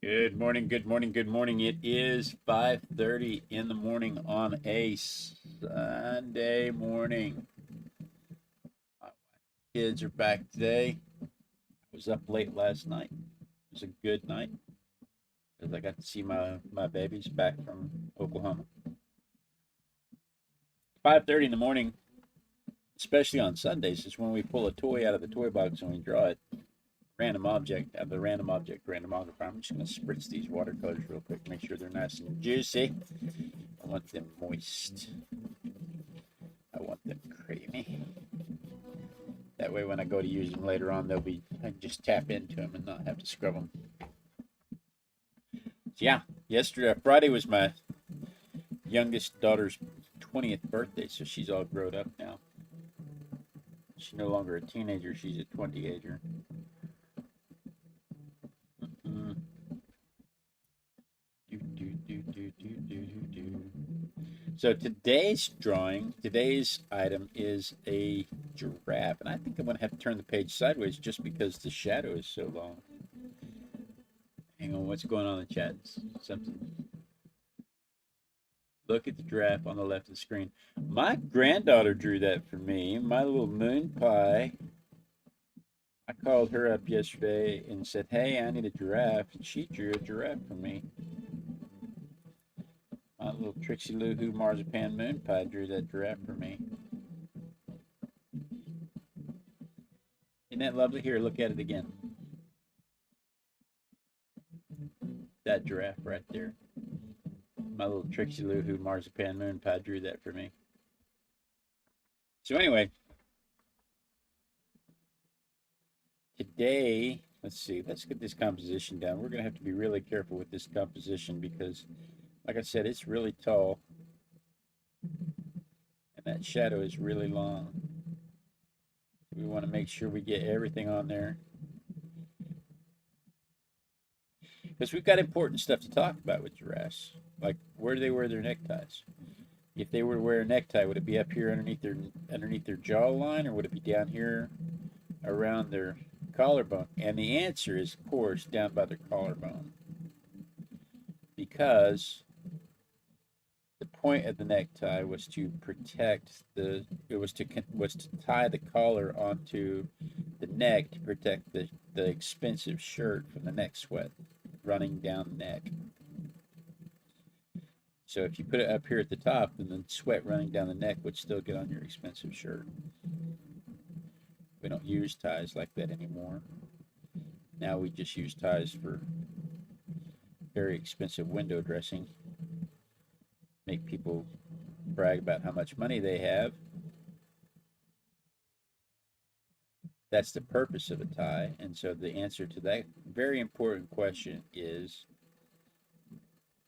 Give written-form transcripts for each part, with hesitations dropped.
Good morning, good morning, good morning. It is 5:30 in the morning on a Sunday morning. My kids are back today. I was up late last night. It was a good night because I got to see my babies back from Oklahoma. 5:30 in the morning, especially on Sundays, is when we pull a toy out of the toy box and we draw it. Random object of the random object randomogrifier. I'm just going to spritz these watercolors real quick, make sure they're nice and juicy. I want them moist. I want them creamy. That way, when I go to use them later on, I can just tap into them and not have to scrub them. So yeah, Friday was my youngest daughter's 20th birthday, so she's all grown up now. She's no longer a teenager; she's a 20-ager. So today's item is a giraffe, and I think I'm going to have to turn the page sideways just because the shadow is so long. Hang on, what's going on in the chat? Something. Look at the giraffe on the left of the screen. My granddaughter drew that for me. My little moon pie. I called her up yesterday and said, "Hey, I need a giraffe," and she drew a giraffe for me. My little Trixie Lou Who marzipan moon pie drew that giraffe for me. Isn't that lovely? Here, look at it again. That giraffe right there. My little Trixie Lou Who marzipan moon pie drew that for me. So anyway, today, let's get this composition down. We're going to have to be really careful with this composition because, like I said, it's really tall. And that shadow is really long. We want to make sure we get everything on there. Because we've got important stuff to talk about with giraffes. Like, where do they wear their neckties? If they were to wear a necktie, would it be up here underneath their jawline, or would it be down here around their collarbone? And the answer is, of course, down by their collarbone. Because the point of the necktie was to protect was to tie the collar onto the neck to protect the expensive shirt from the neck sweat running down the neck. So if you put it up here at the top, then the sweat running down the neck would still get on your expensive shirt. We don't use ties like that anymore. Now we just use ties for very expensive window dressing. Make people brag about how much money they have. That's the purpose of a tie. And so the answer to that very important question is,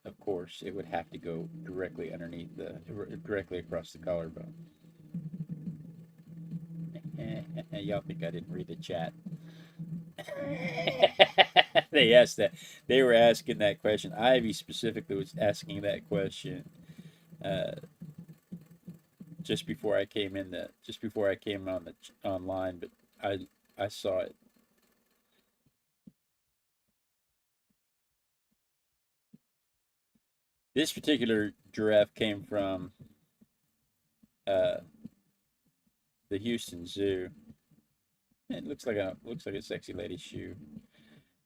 of course, it would have to go directly directly across the collarbone. Y'all think I didn't read the chat? They asked that. They were asking that question. Ivy specifically was asking that question just before I came on online, but I saw it. This particular giraffe came from the Houston Zoo. It looks like a sexy lady's shoe.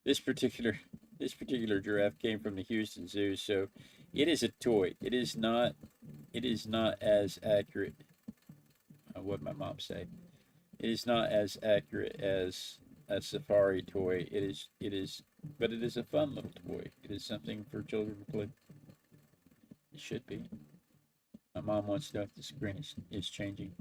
This particular giraffe came from the Houston Zoo, so it is a toy. It is not as accurate. What my mom say. It is not as accurate as a safari toy. But it is a fun little toy. It is something for children to play. It should be. My mom wants to know if the screen is changing.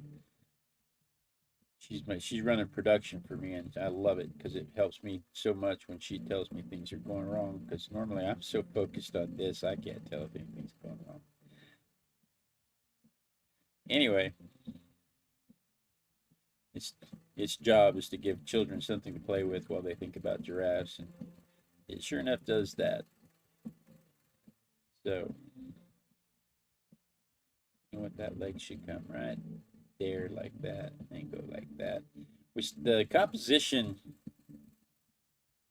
She's running production for me, and I love it because it helps me so much when she tells me things are going wrong. Because normally I'm so focused on this, I can't tell if anything's going wrong. Anyway, its job is to give children something to play with while they think about giraffes, and it sure enough does that. So, you know what, that leg should come right there like that, and go like that. Which the composition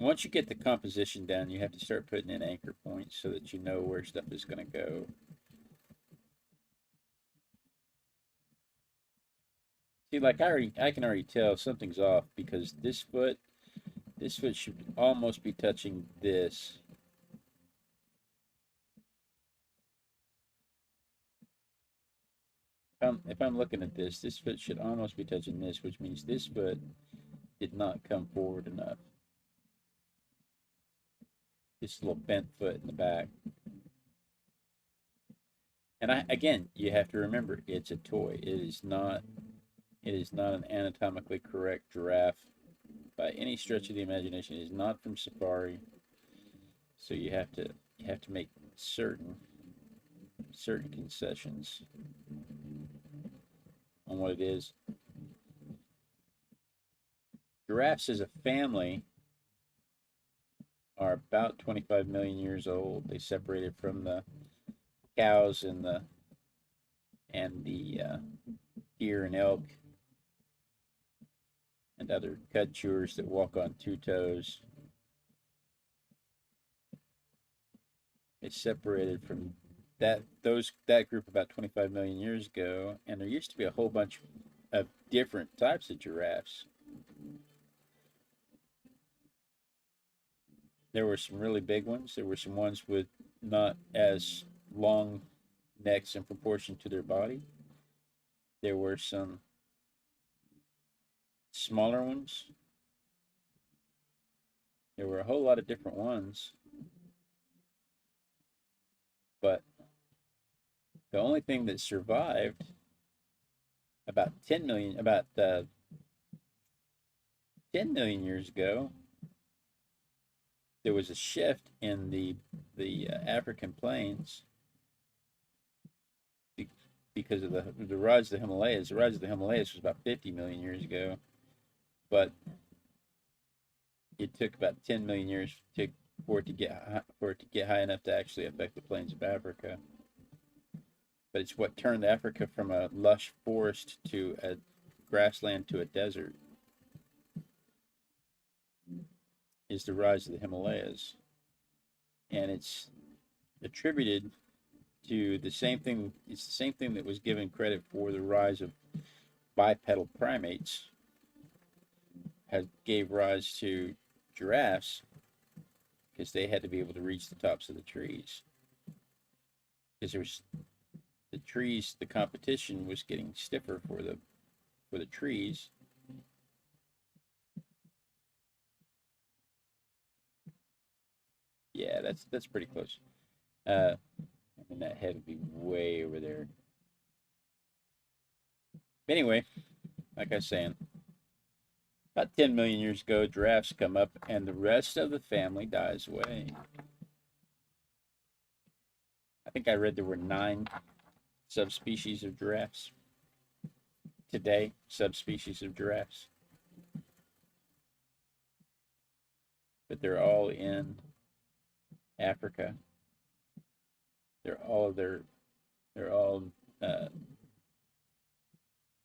once you get the composition down, you have to start putting in anchor points so that you know where stuff is going to go. See, like I can already tell something's off because this foot should almost be touching this. If I'm looking at this foot should almost be touching this, which means this foot did not come forward enough. This little bent foot in the back. And again, you have to remember, it's a toy. It is not an anatomically correct giraffe by any stretch of the imagination. It is not from safari. So you have to make certain concessions on what it is. Giraffes as a family are about 25 million years old. They separated from the cows and the deer and elk and other cud chewers that walk on two toes. They separated from that group about 25 million years ago, and there used to be a whole bunch of different types of giraffes. There were some really big ones. There were some ones with not as long necks in proportion to their body. There were some smaller ones. There were a whole lot of different ones. But the only thing that survived about 10 million years ago, there was a shift in the African plains because of the rise of the Himalayas. The rise of the Himalayas was about 50 million years ago, but it took about 10 million years for it to get high enough to actually affect the plains of Africa. But it's what turned Africa from a lush forest to a grassland to a desert is the rise of the Himalayas. And it's attributed to the same thing. It's the same thing that was given credit for the rise of bipedal primates, gave rise to giraffes, because they had to be able to reach the tops of the trees. Because there was the competition was getting stiffer for the trees. Yeah, that's pretty close. I mean, that head would be way over there. Anyway, like I was saying, about 10 million years ago, giraffes come up and the rest of the family dies away. I think I read there were 9 subspecies of giraffes. Today, subspecies of giraffes. But they're all in Africa. They're all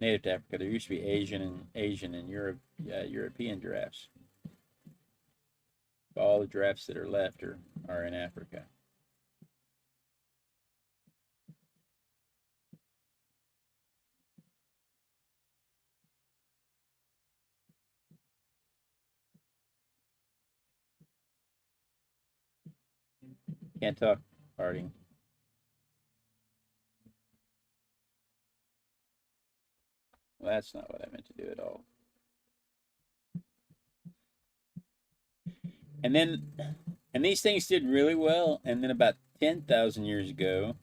native to Africa. There used to be Asian and European giraffes. But all the giraffes that are left are in Africa. Can't talk, Harding. Well, that's not what I meant to do at all. And these things did really well. And then about 10,000 years ago,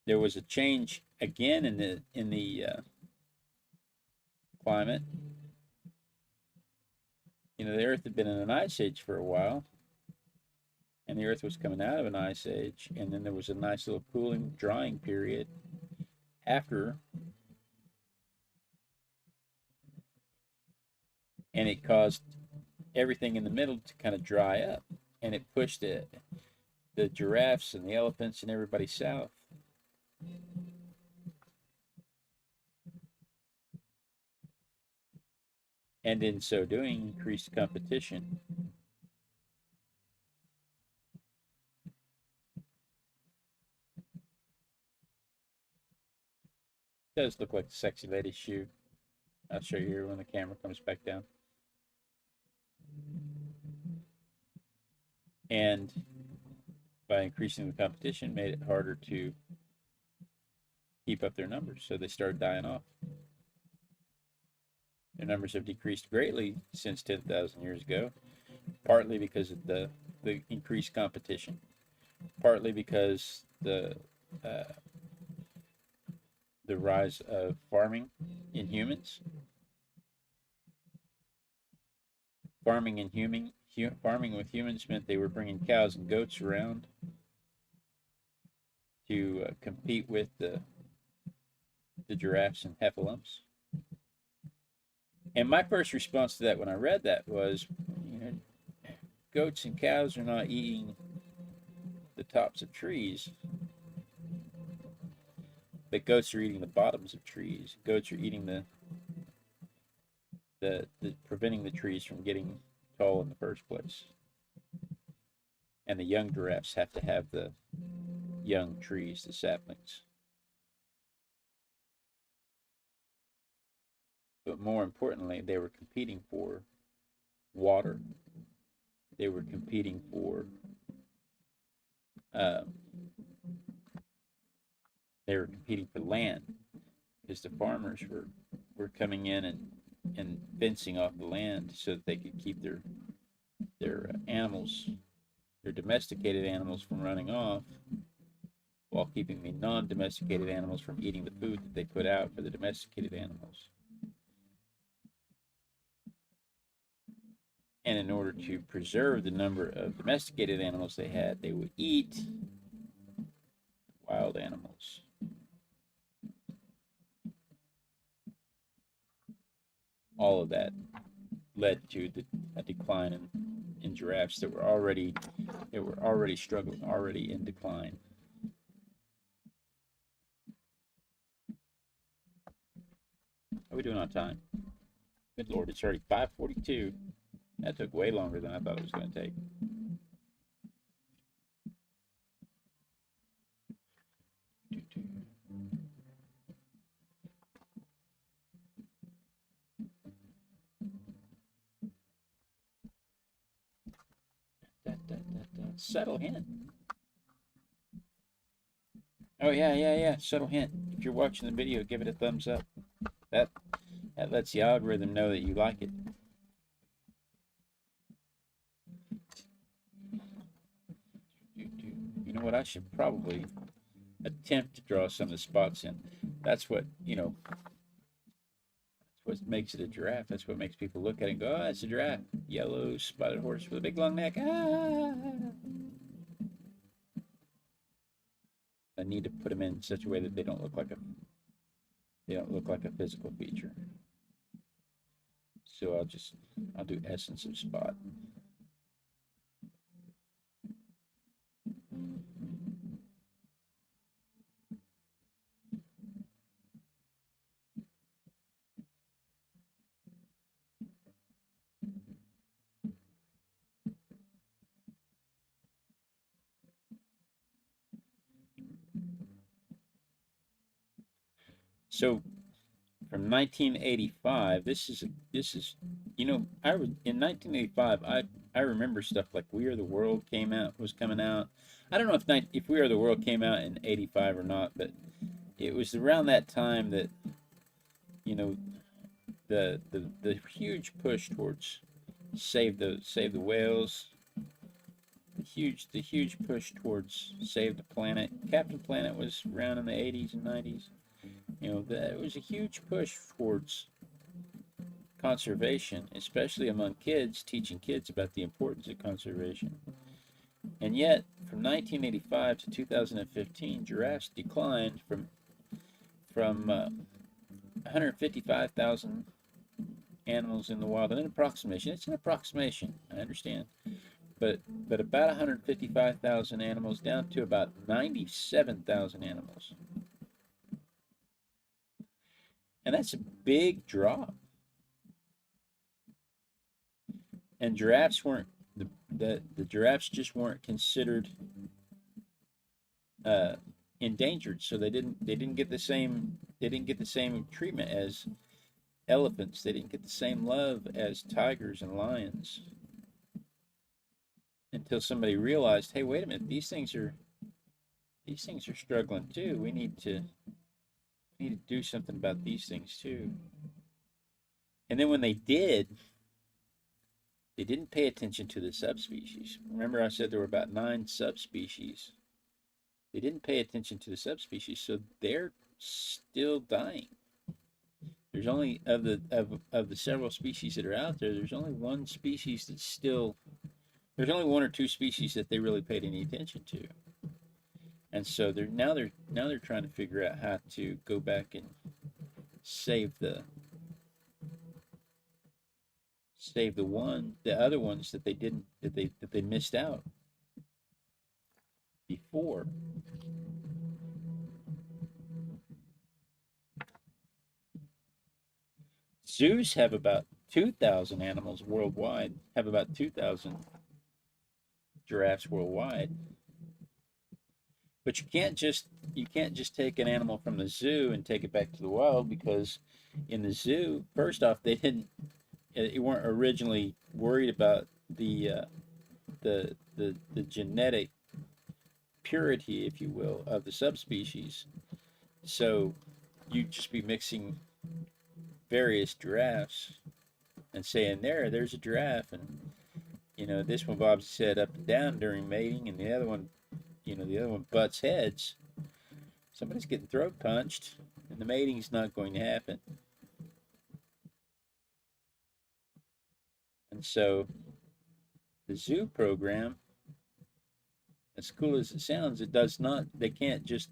there was a change again in the climate. You know, the Earth had been in an ice age for a while, and the Earth was coming out of an ice age, and then there was a nice little cooling, drying period after, and it caused everything in the middle to kind of dry up, and it pushed the giraffes and the elephants and everybody south. and in so doing, increased competition. It does look like a sexy lady's shoe. I'll show you here when the camera comes back down. And by increasing the competition, made it harder to keep up their numbers, so they started dying off. Their numbers have decreased greatly since 10,000 years ago, partly because of the increased competition, partly because the rise of farming in humans. Farming with humans meant they were bringing cows and goats around to compete with the giraffes and heffalumps. And my first response to that when I read that was, you know, goats and cows are not eating the tops of trees, but goats are eating the bottoms of trees. Goats are eating the preventing the trees from getting tall in the first place. And the young giraffes have to have the young trees, the saplings. But more importantly, they were competing for water. They were competing for land, because the farmers were coming in and fencing off the land so that they could keep their animals, their domesticated animals, from running off, while keeping the non-domesticated animals from eating the food that they put out for the domesticated animals. And in order to preserve the number of domesticated animals they had, they would eat wild animals. All of that led to a decline in giraffes that were already struggling, already in decline. How are we doing on time? Good Lord, it's already 5:42. That took way longer than I thought it was going to take. Subtle hint. Oh yeah. Subtle hint. If you're watching the video, give it a thumbs up. That lets the algorithm know that you like it. You know what? I should probably attempt to draw some of the spots in. That's what, that's what makes it a giraffe. That's what makes people look at it and go, oh, it's a giraffe. Yellow spotted horse with a big long neck. Ah! I need to put them in such a way that they don't look like a physical feature. So I'll do essence of spot. So from 1985, this is in 1985 I remember stuff like We Are the World was coming out. I don't know if We Are the World came out in 85 or not, but it was around that time that the huge push towards save the whales, the huge push towards save the planet. Captain Planet was around in the 80s and 90s. It was a huge push towards conservation, especially among kids, teaching kids about the importance of conservation. And yet, from 1985 to 2015, giraffes declined from 155,000 animals in the wild. An approximation. It's an approximation, I understand. But about 155,000 animals down to about 97,000 animals. And that's a big drop. and giraffes weren't the giraffes just weren't considered uh, endangered, so they didn't get the same treatment as elephants. They didn't get the same love as tigers and lions until somebody realized, hey, wait a minute, these things are struggling too. We need to do something about these things too. And then when they did, they didn't pay attention to the subspecies. Remember I said there were about 9 subspecies. They didn't pay attention to the subspecies, so they're still dying. There's only of the several species that are out there, there's only one species that's still there's only 1 or 2 species that they really paid any attention to. And so they're trying to figure out how to go back and save the other ones that they missed out before. Zoos have about 2,000 animals worldwide, have about 2,000 giraffes worldwide. But you can't just take an animal from the zoo and take it back to the wild, because in the zoo, first off, they weren't originally worried about the genetic purity, if you will, of the subspecies. So you'd just be mixing various giraffes and saying, there's a giraffe, and this one bobs his head up and down during mating, and the other one butts heads. Somebody's getting throat punched, and the mating's not going to happen. And so the zoo program, as cool as it sounds, it does not. They can't just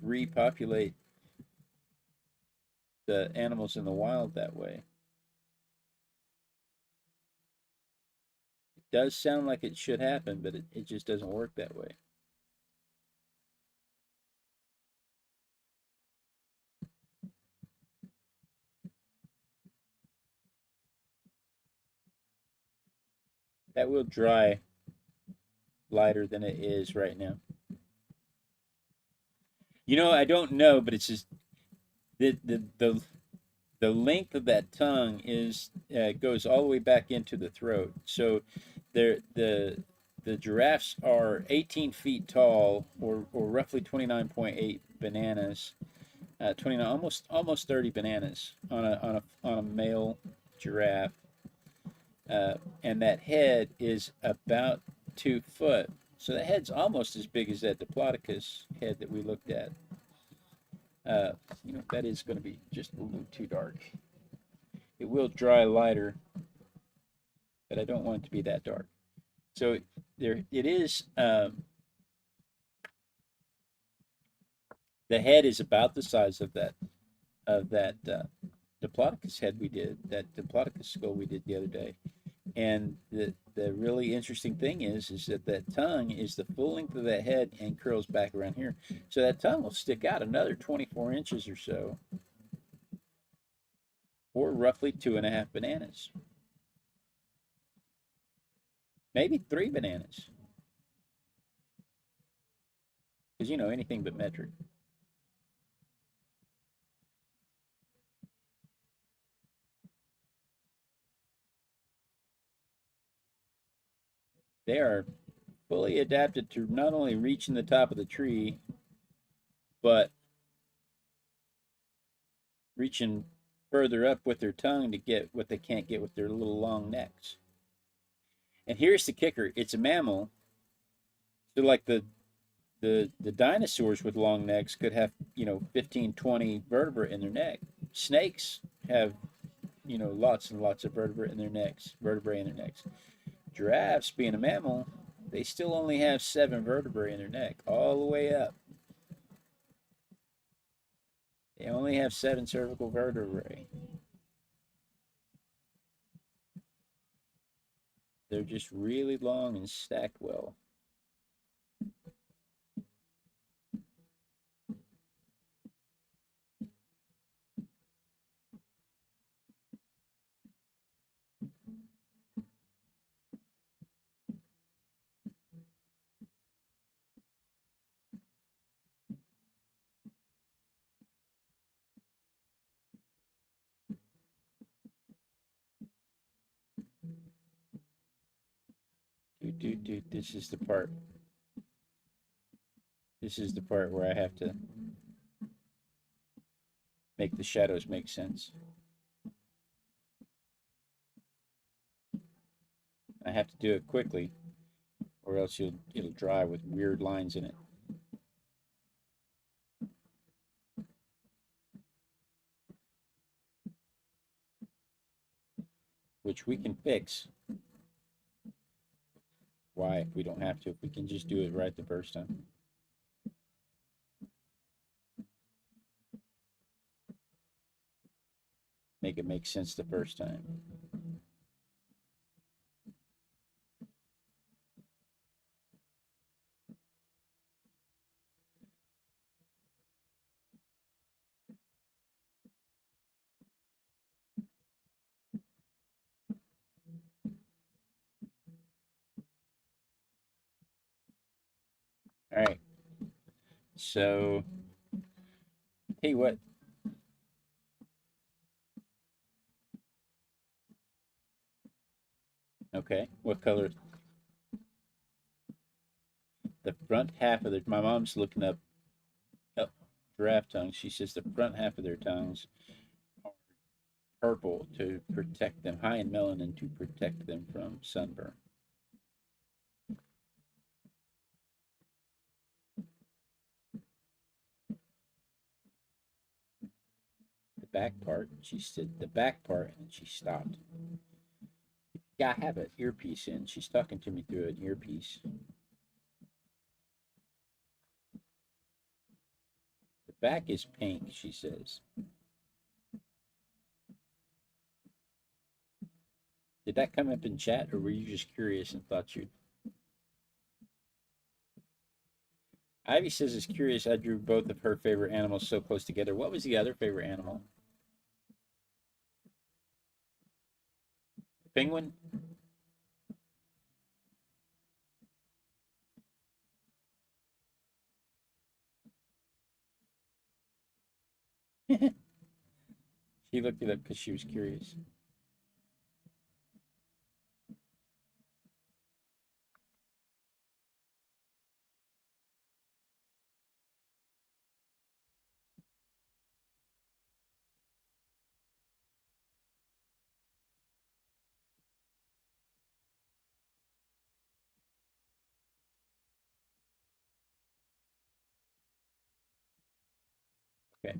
repopulate the animals in the wild that way. It does sound like it should happen, but it just doesn't work that way. That will dry lighter than it is right now. I don't know, but it's just the length of that tongue goes all the way back into the throat. So the giraffes are 18 feet tall, or roughly 29.8 bananas, 29 almost 30 bananas on a male giraffe, and that head is about 2 foot. So the head's almost as big as that Diplodocus head that we looked at. That is going to be just a little too dark. It will dry lighter, but I don't want it to be that dark. So there it is. The head is about the size of that Diplodocus head we did, that Diplodocus skull we did the other day. And the really interesting thing is that tongue is the full length of that head and curls back around here. So that tongue will stick out another 24 inches or so, or roughly 2.5 bananas. Maybe 3 bananas. Because, anything but metric. They are fully adapted to not only reaching the top of the tree, but reaching further up with their tongue to get what they can't get with their little long necks. And here's the kicker: it's a mammal. So like the dinosaurs with long necks could have 15, 20 vertebrae in their neck. Snakes have lots and lots of vertebrae in their necks. Giraffes, being a mammal, they still only have 7 vertebrae in their neck, all the way up. They only have 7 cervical vertebrae. They're just really long and stacked well. This is the part. This is the part where I have to make the shadows make sense. I have to do it quickly, or else it'll dry with weird lines in it. Which we can fix. Why, if we don't have to, if we can just do it right the first time. Make it make sense the first time. All right. So, hey, what? Okay, what color? The front half of my mom's looking up giraffe tongues. She says the front half of their tongues are purple to protect them, high in melanin to protect them from sunburn. The back part, she said the back part, and she stopped. Yeah, I have an earpiece in. She's talking to me through an earpiece. The back is pink, she says. Did that come up in chat, or were you just curious and thought you'd... Ivy says it's curious I drew both of her favorite animals so close together. What was the other favorite animal? The penguin? She looked it up because she was curious. Okay.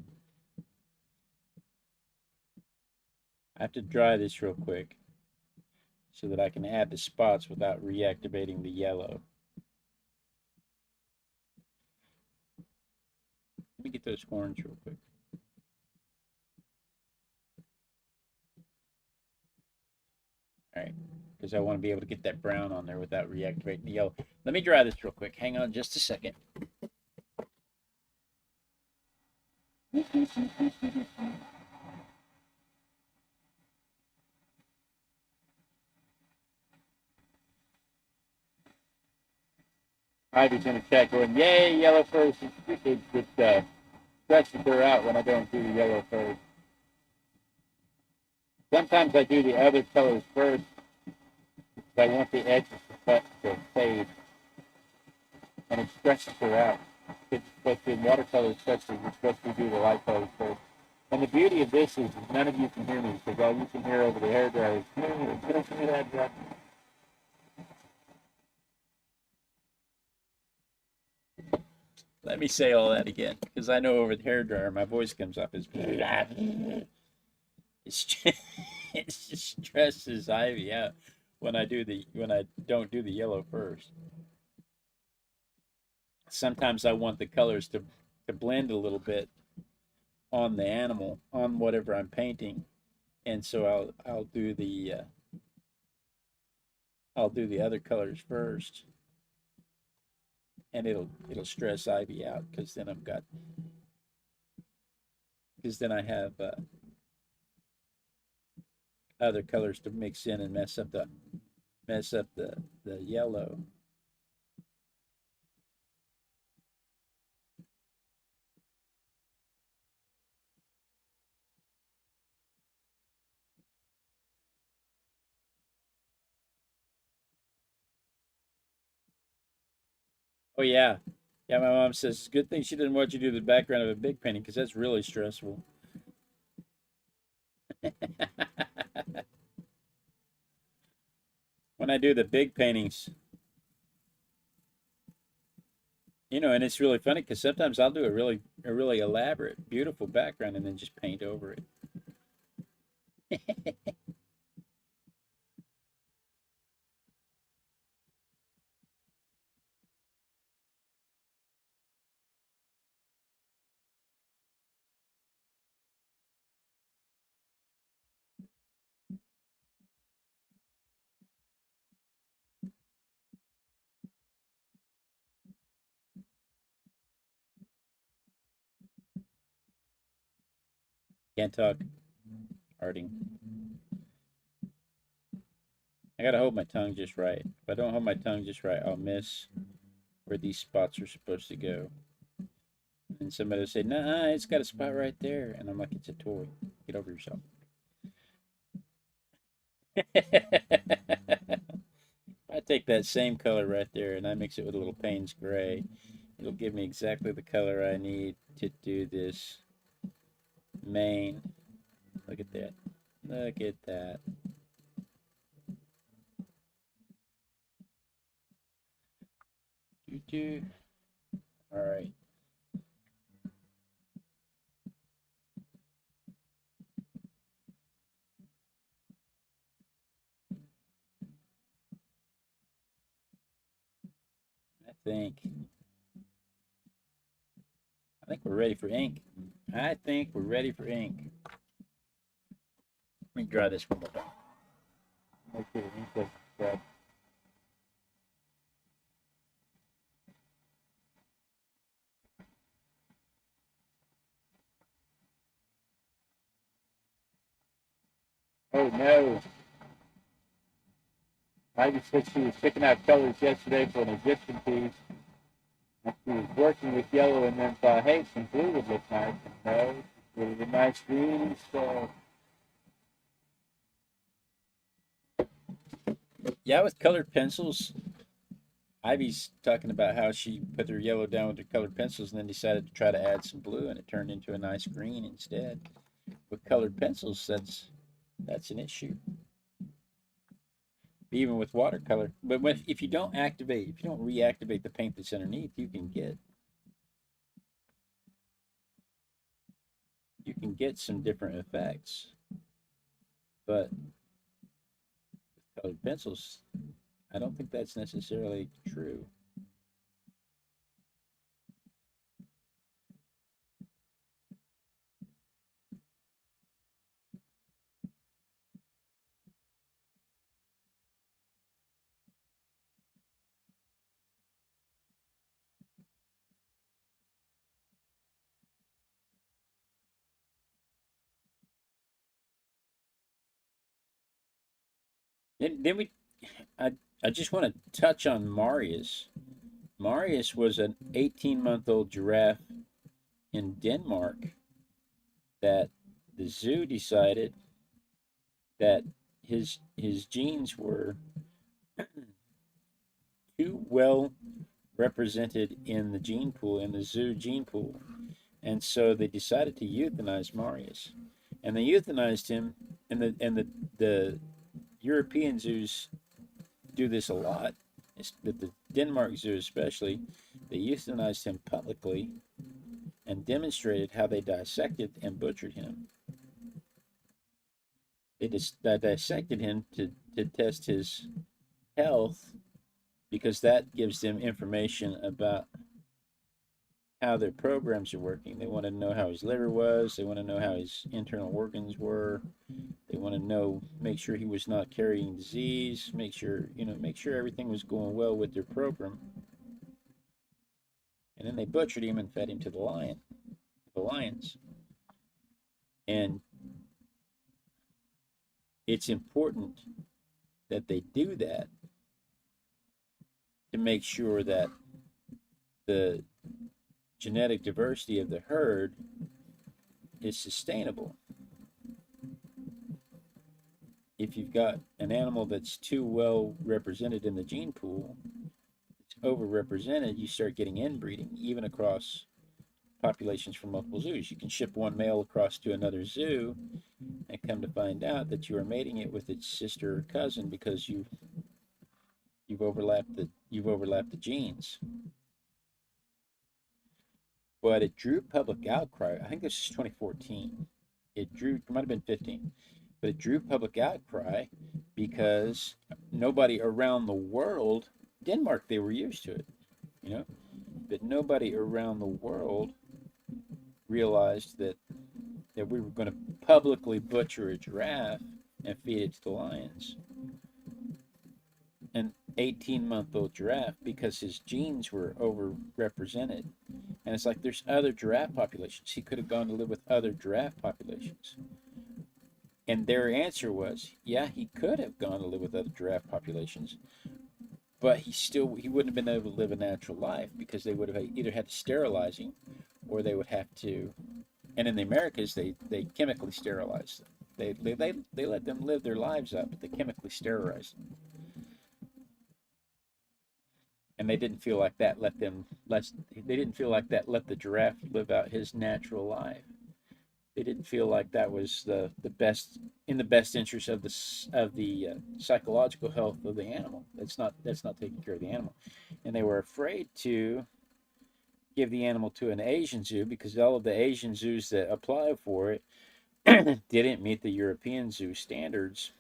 I have to dry this real quick so that I can add the spots without reactivating the yellow. Let me get those horns real quick. All right, because I want to be able to get that brown on there without reactivating the yellow. Let me dry this real quick. Hang on just a second. Ivy's in the chat going, yay, yellow furs. It stretches her out when I don't do the yellow furs. Sometimes I do the other colors first because I want the edges to fade, and it stretches her out. It's supposed to, in watercolor especially, you're supposed to do the light colors first. And the beauty of this is none of you can hear me because all you can hear over the hairdryer is, let me say all that again, because I know over the hairdryer my voice comes up as it's just, it just stresses Ivy out when I don't do the yellow first. Sometimes I want the colors to blend a little bit on the animal, on whatever I'm painting, and so I'll do the other colors first, and it'll stress Ivy out because then I have other colors to mix in and mess up the yellow. Oh yeah, yeah. My mom says it's a good thing she didn't want you to do the background of a big painting because that's really stressful. When I do the big paintings, you know, and it's really funny because sometimes I'll do a really elaborate, beautiful background and then just paint over it. Can't talk. Arting. I gotta hold my tongue just right. If I don't hold my tongue just right, I'll miss where these spots are supposed to go. And somebody will say, "Nah, it's got a spot right there," and I'm like, "It's a toy. Get over yourself." I take that same color right there and I mix it with a little Payne's gray. It'll give me exactly the color I need to do this mane. Look at that. Look at that. Doo-doo. All right. think I think we're ready for ink. I think we're ready for ink. Let me dry this one more time. Make sure the ink doesn't spread. Oh no! Ivy said she was picking out colors yesterday for an Egyptian piece. And she was working with yellow and then thought, hey, some blue would look nice. And no, it was a nice green. So yeah, with colored pencils, Ivy's talking about how she put her yellow down with her colored pencils and then decided to try to add some blue and it turned into a nice green instead. With colored pencils, that's an issue. Even with watercolor. But if you don't reactivate the paint that's underneath, you can get some different effects. But with colored pencils, I don't think that's necessarily true. Then I, I just want to touch on Marius. Marius was an 18-month-old giraffe in Denmark that the zoo decided that his genes were too well represented in the gene pool, in the zoo gene pool, and so they decided to euthanize Marius, and they euthanized him, and the European zoos do this a lot. But the Denmark zoo especially, they euthanized him publicly and demonstrated how they dissected and butchered him. They dissected him to test his health because that gives them information about how their programs are working. They want to know how his liver was. They want to know how his internal organs were. They want to know, make sure he was not carrying disease. Make sure everything was going well with their program. And then they butchered him and fed him to the lions. And it's important that they do that to make sure that the genetic diversity of the herd is sustainable. If you've got an animal that's too well represented in the gene pool, it's overrepresented, you start getting inbreeding, even across populations from multiple zoos. You can ship one male across to another zoo and come to find out that you are mating it with its sister or cousin because you've overlapped the genes. But it drew public outcry. I think this is 2014. It might have been 15, but it drew public outcry because nobody around the world, Denmark, they were used to it, you know, but nobody around the world realized that we were going to publicly butcher a giraffe and feed it to the lions. An 18-month-old giraffe, because his genes were overrepresented. And it's like there's other giraffe populations. He could have gone to live with other giraffe populations. And their answer was, yeah, he could have gone to live with other giraffe populations, but he wouldn't have been able to live a natural life because they would have either had to sterilize him or they would have to, and in the Americas, they chemically sterilized them. They let them live their lives up, but they chemically sterilized them. And they didn't feel like that let the giraffe live out his natural life. They didn't feel like that was the best interest of the psychological health of the animal. That's not taking care of the animal, and they were afraid to give the animal to an Asian zoo because all of the Asian zoos that applied for it didn't meet the European zoo standards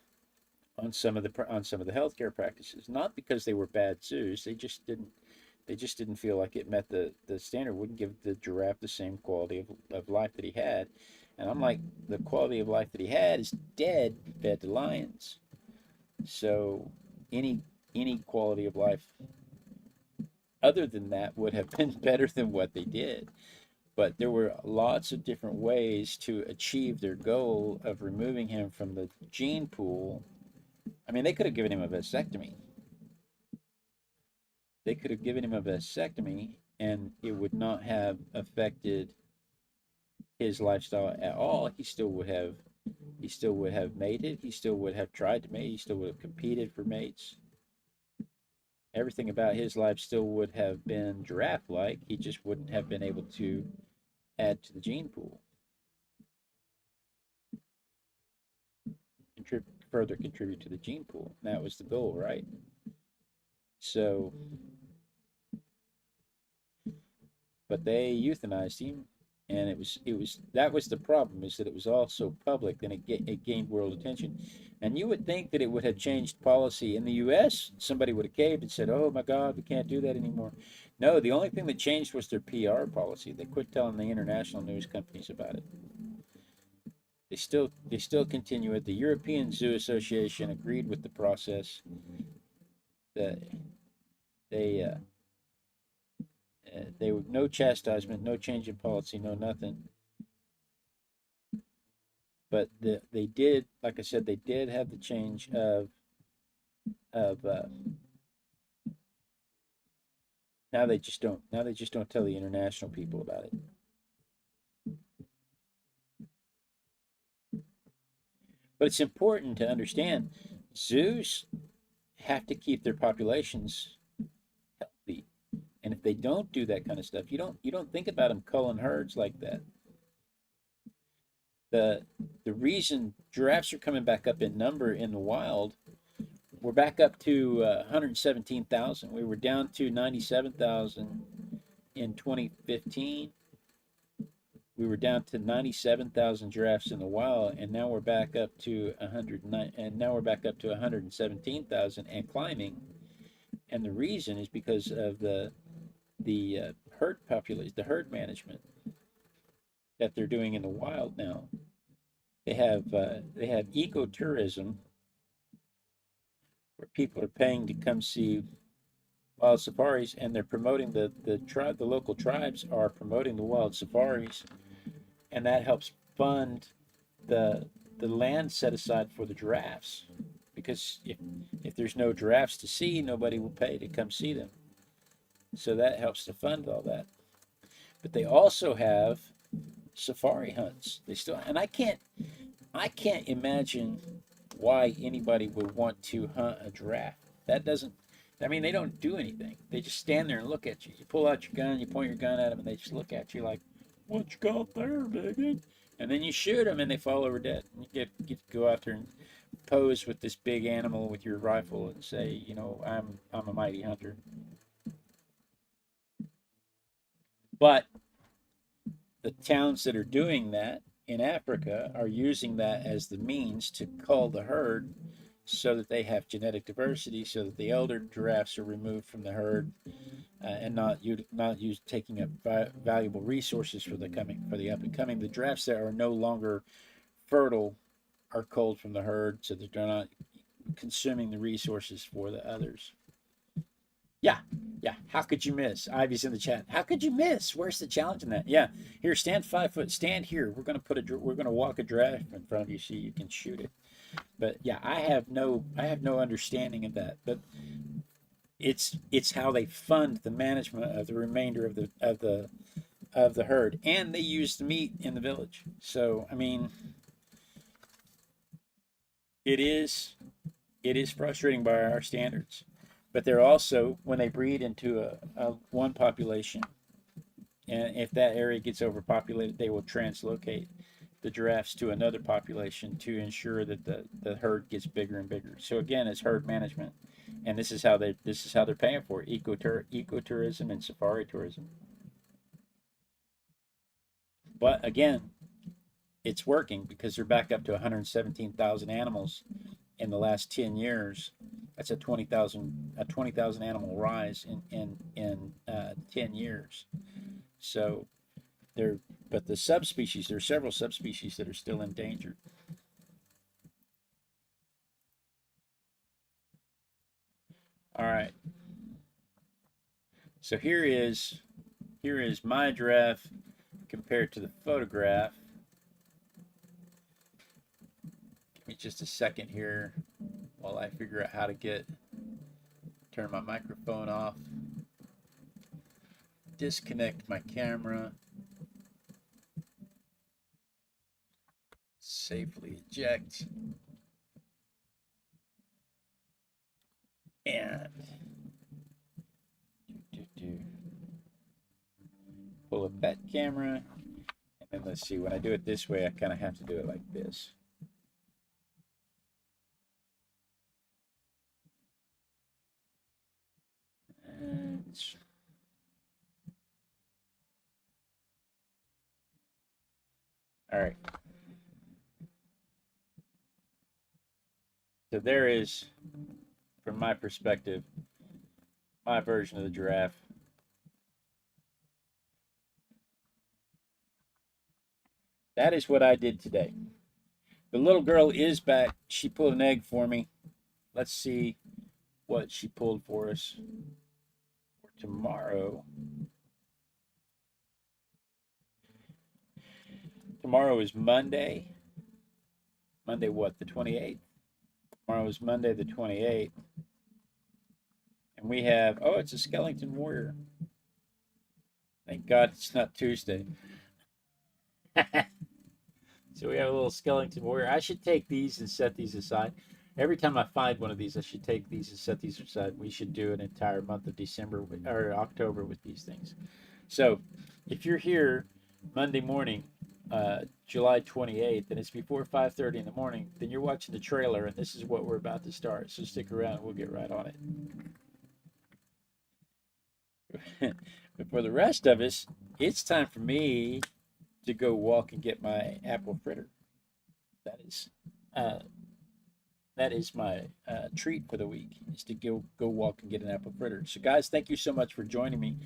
on some of the healthcare practices. Not because they were bad zoos, they just didn't feel like it met the standard. Wouldn't give the giraffe the same quality of life that he had. And I'm like, the quality of life that he had is dead, fed to lions. So any quality of life other than that would have been better than what they did. But there were lots of different ways to achieve their goal of removing him from the gene pool. I mean, they could have given him a vasectomy. And it would not have affected his lifestyle at all. He still would have mated. He still would have tried to mate. He still would have competed for mates. Everything about his life still would have been giraffe-like. He just wouldn't have been able to add to the gene pool. Further contribute to the gene pool. That was the goal, right? So, but they euthanized him, and that was the problem, is that it was all so public and it gained world attention. And you would think that it would have changed policy in the U.S. Somebody would have caved and said, "Oh my God, we can't do that anymore." No, the only thing that changed was their PR policy. They quit telling the international news companies about it. They still continue it. The European Zoo Association agreed with the process. That they were no chastisement, no change in policy, no nothing. But they did, like I said, they did have the change of now they just don't tell the international people about it. But it's important to understand zoos have to keep their populations healthy. And if they don't do that kind of stuff, you don't think about them culling herds like that. The reason giraffes are coming back up in number in the wild, we're back up to 117,000. We were down to 97,000 in 2015. We were down to 97,000 giraffes in the wild, and now we're back up to 109, and now we're back up to 117,000 and climbing. And the reason is because of the herd population, the herd management that they're doing in the wild now. They have ecotourism, where people are paying to come see wild safaris, and they're promoting the local tribes are promoting the wild safaris, and that helps fund the land set aside for the giraffes, because if there's no giraffes to see, nobody will pay to come see them. So that helps to fund all that. But they also have safari hunts. They still, and I can't imagine why anybody would want to hunt a giraffe. That doesn't I mean, they don't do anything. They just stand there and look at you. You pull out your gun, you point your gun at them, and they just look at you like, "What you got there, bigot?" And then you shoot them, and they fall over dead. And you get to go out there and pose with this big animal with your rifle and say, you know, I'm a mighty hunter. But the towns that are doing that in Africa are using that as the means to cull the herd so that they have genetic diversity, so that the elder giraffes are removed from the herd and not used taking up valuable resources for the up and coming. The giraffes that are no longer fertile are culled from the herd so that they're not consuming the resources for the others. Yeah, yeah. How could you miss? Ivy's in the chat. How could you miss? Where's the challenge in that? Yeah, here, stand 5 foot. Stand here. We're gonna walk a giraffe in front of you so you can shoot it. But yeah, I have no understanding of that. But it's how they fund the management of the remainder of the herd, and they use the meat in the village. So I mean, it is frustrating by our standards. But they're also, when they breed into a one population, and if that area gets overpopulated, they will translocate the giraffes to another population to ensure that the herd gets bigger and bigger. So again, it's herd management, and this is how they're paying for it: ecotourism and safari tourism. But again, it's working because they're back up to 117,000 animals in the last 10 years. That's a 20,000 animal rise in 10 years. So but the subspecies, there are several subspecies that are still endangered. All right. So here is my giraffe compared to the photograph. Give me just a second here while I figure out how to turn my microphone off, disconnect my camera, safely eject, and pull up that camera. And then let's see, when I do it this way, I kind of have to do it like this. All right. So there is, from my perspective, my version of the giraffe. That is what I did today. The little girl is back. She pulled an egg for me. Let's see what she pulled for us for tomorrow. Tomorrow is Monday. Monday what? The 28th? Tomorrow is Monday the 28th. And we have, oh, it's a skeleton warrior. Thank God it's not Tuesday. So we have a little skeleton warrior. I should take these and set these aside. Every time I find one of these, I should take these and set these aside. We should do an entire month of December or October with these things. So if you're here Monday morning, July 28th, and it's before 5:30 in the morning, then you're watching the trailer, and this is what we're about to start. So stick around. We'll get right on it. But for the rest of us, it's time for me to go walk and get my apple fritter. That is my treat for the week, is to go walk and get an apple fritter. So guys, thank you so much for joining me.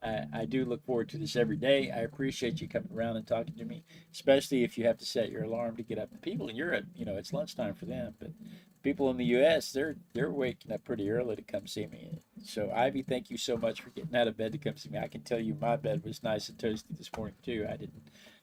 I do look forward to this every day. I appreciate you coming around and talking to me, especially if you have to set your alarm to get up. The people in Europe, it's lunchtime for them, but people in the U.S., they're waking up pretty early to come see me. So Ivy, thank you so much for getting out of bed to come see me. I can tell you my bed was nice and toasty this morning too. I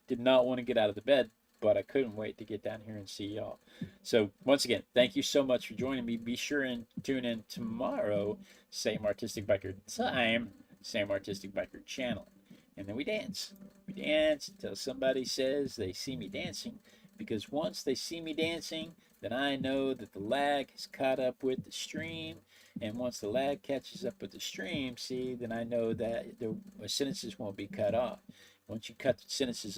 did not want to get out of the bed, but I couldn't wait to get down here and see y'all. So once again, thank you so much for joining me. Be sure and tune in tomorrow, same Artistic Biker time, same Artistic Biker channel. And then we dance. We dance until somebody says they see me dancing, because once they see me dancing, then I know that the lag has caught up with the stream. And once the lag catches up with the stream, see, then I know that the sentences won't be cut off. Once you cut the sentences